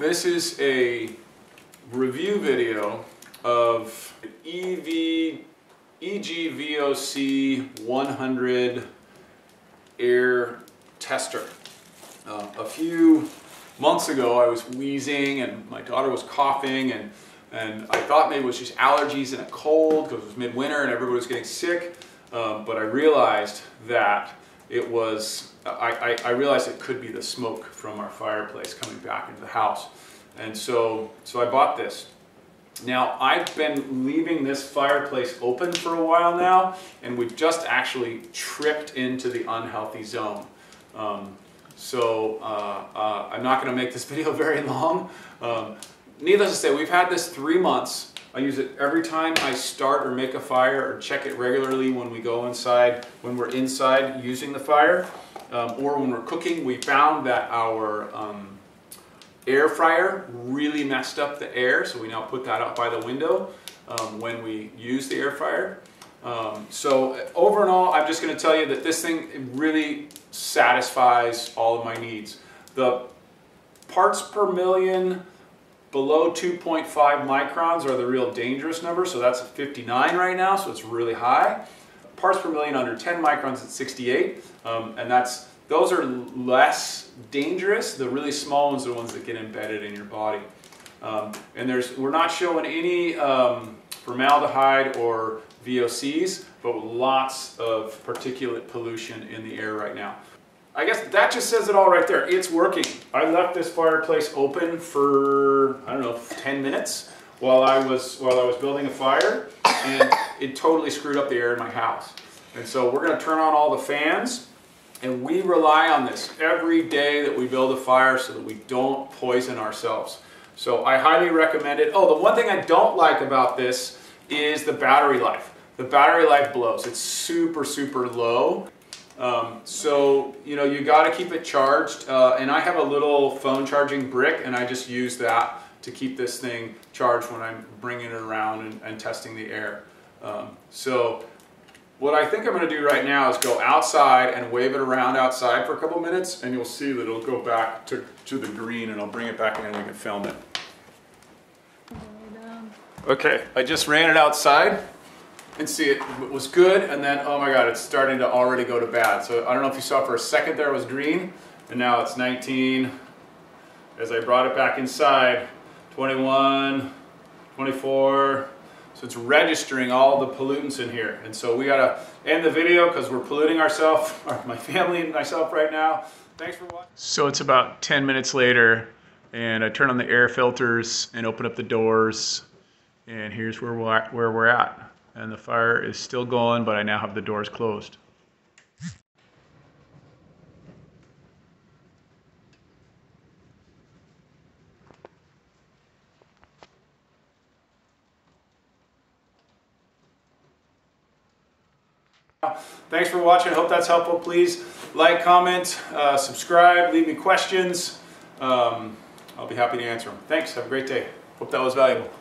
This is a review video of EVGOC-100 Air Tester. A few months ago I was wheezing and my daughter was coughing and I thought maybe it was just allergies and a cold because it was midwinter and everybody was getting sick. But I realized that it was, I realized it could be the smoke from our fireplace coming back into the house. And so I bought this. Now, I've been leaving this fireplace open for a while now, and we've just actually tripped into the unhealthy zone. I'm not going to make this video very long. Needless to say, we've had this 3 months. I use it every time I start or make a fire, or check it regularly when we go inside, when we're inside using the fire, or when we're cooking. We found that our air fryer really messed up the air, so we now put that up by the window when we use the air fryer. So over and all, I'm just going to tell you that this thing really satisfies all of my needs. The parts per million below 2.5 microns are the real dangerous number, so that's at 59 right now, so it's really high. Parts per million under 10 microns at 68, and those are less dangerous. The really small ones are the ones that get embedded in your body. We're not showing any formaldehyde or VOCs, but lots of particulate pollution in the air right now. I guess that just says it all right there. It's working. I left this fireplace open for, I don't know, 10 minutes while I was building a fire, and it totally screwed up the air in my house. And so we're going to turn on all the fans, and we rely on this every day that we build a fire so that we don't poison ourselves. So I highly recommend it. Oh, the one thing I don't like about this is the battery life. The battery life blows. It's super, super low. So, you know, you got to keep it charged, and I have a little phone charging brick, and I just use that to keep this thing charged when I'm bringing it around and testing the air. So what I think I'm going to do right now is go outside and wave it around outside for a couple minutes, and you'll see that it'll go back to the green, and I'll bring it back in and we can film it. Okay, I just ran it outside. And see, it was good, and then, oh my God, it's starting to already go to bad. So I don't know if you saw for a second there it was green, and now it's 19. As I brought it back inside, 21, 24. So it's registering all the pollutants in here. And so we gotta end the video because we're polluting ourselves, or my family and myself right now. Thanks for watching. So it's about 10 minutes later, and I turn on the air filters and open up the doors, and here's where we're at. And the fire is still going, but I now have the doors closed. Thanks for watching. I hope that's helpful. Please like, comment, subscribe, leave me questions. I'll be happy to answer them. Thanks. Have a great day. Hope that was valuable.